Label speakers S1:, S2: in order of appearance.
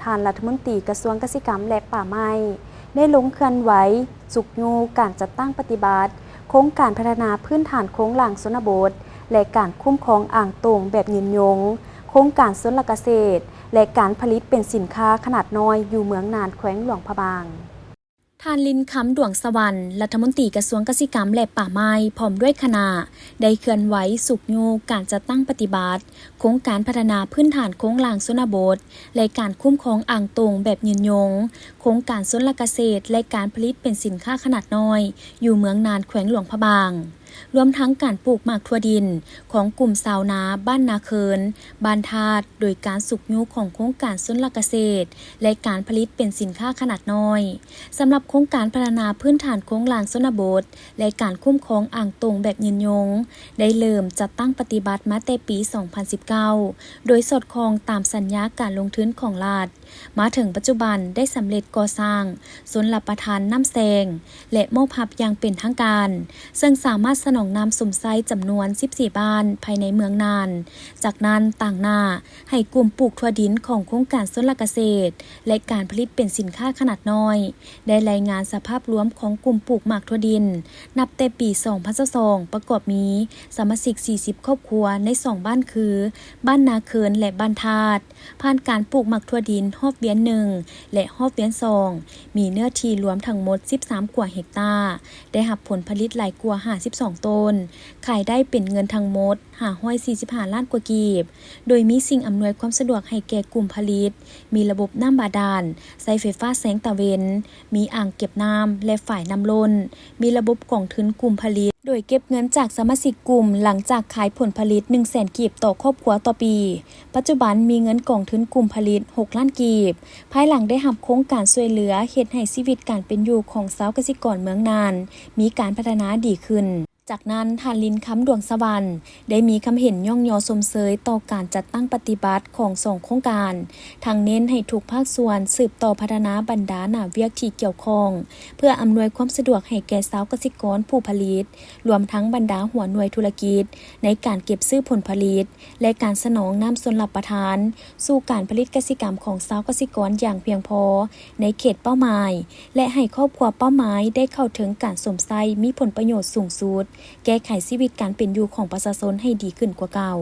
S1: ท่านรัฐมนตรีกระทรวงเกษตรกรรมและป่าไม้ได้ลงเคลื่อนไหวสุกยูการจัดตั้งปฏิบัติโครงการพัฒนาพื้นฐานโครงหลังชนบทและการคุ้มครองอ่างโต่งแบบยืนยงโครงการสวนเกษตรและการผลิตเป็นสินค้าขนาดน้อยอยู่เมืองน่านแขวงหลวงพระบางท่านลินคำดวงสวรรค์รัฐมนตรีกระทรวงเกษตรกรรมและป่าไม้พร้อมด้วยคณะได้เคลื่อนไหวสุกยูการจัดตั้งปฏิบัติโครงการพัฒนาพื้นฐานโครงหลังชนบทและการคุ้มครองอ่างโต่งแบบยืนยงโครงการสวนเกษตรและการผลิตเป็นสินค้าขนาดน้อยอยู่เมืองน่านแขวงหลวงพระบางรวมทั้งการปลูกหมากทั่วดินของกลุ่มชาวนาบ้านนาเคินบ้านธาตุโดยการสุกยูของโครงการสวนเกษตรและการผลิตเป็นสินค้าขนาดน้อยสำหรับโครงการพัฒนาพื้นฐานโครงหลังชนบทและการคุ้มครองอ่างโต่งแบบยืนยงได้เริ่มจัดตั้งปฏิบัติมาแต่ปี 2019 โดยสอดคล้องตามสัญญาการลงทุนของรัฐมาถึงปัจจุบันได้สำเร็จก่อสร้างสวนรับประทานน้ำแซงและมอบรับอย่างเป็นทางการซึ่งสามารถสนองน้ำสมไซจำนวน 14 บ้านภายในเมืองน่านจากนั้นต่างหน้าให้กลุ่มปลูกทั่วดินของโครงการสวนเกษตรและการผลิตเป็นสินค้าขนาดน้อยได้รายงานสภาพรวมของกลุ่มปลูกหมากทั่วดินนับแต่ปี 2022 ประกอบมีสมาชิก 40 ครอบครัวใน 2 บ้านคือบ้านนาเคินและบ้านธาตุผ่านการปลูกหมากทั่วดินฮอบเวียน1และฮอบเวียน2มีเนื้อที่รวมทั้งหมด 13 กว่าเฮกตาร์ได้รับผลผลิตหลายกว่า 52 ต้นขายได้เป็นเงินทั้งหมด545 ล้านกว่ากีบโดยมีสิ่งอำนวยความสะดวกให้แก่กลุ่มผลิตมีระบบน้ำบาดาลใช้ไฟฟ้าแสงตะเวนมีอ่างเก็บน้ำและฝ่ายน้ำล้นมีระบบกองทุนกลุ่มผลิตโดยเก็บเงินจากสมาชิกกลุ่มหลังจากขายผลผลิต 100,000 กีบต่อครอบครัวต่อปีปัจจุบันมีเงินกองทุนกลุ่มผลิต 6 ล้านกีบภายหลังได้รับโครงการช่วยเหลือเฮ็ดให้ชีวิตการเป็นอยู่ของชาวเกษตรกรเมืองน่านมีการพัฒนาดีขึ้นจากนั้นท่านลินคำดวงสวรรค์ได้มีคำเห็นย่องยอสมเสยต่อการจัดตั้งปฏิบัติของ2โครงการทางเน้นให้ทุกภาคส่วนสืบต่อพัฒนาบรรดาหน้าเวียกที่เกี่ยวข้องเพื่ออำนวยความสะดวกให้แก่ชาวเกษตรกรผู้ผลิตรวมทั้งบรรดาหัวหน่วยธุรกิจในการเก็บซื้อผลผลิตและการสนองน้ำส่วนรับประทานสู่การผลิตเกษตรกรรมของชาวเกษตรกรอย่างเพียงพอในเขตเป้าหมายและให้ครอบครัวเป้าหมายได้เข้าถึงการสมไส้มีผลประโยชน์สูงสุดแก้ไขชีวิตการเป็นอยู่ของประชาชนให้ดีขึ้นกว่าเก่า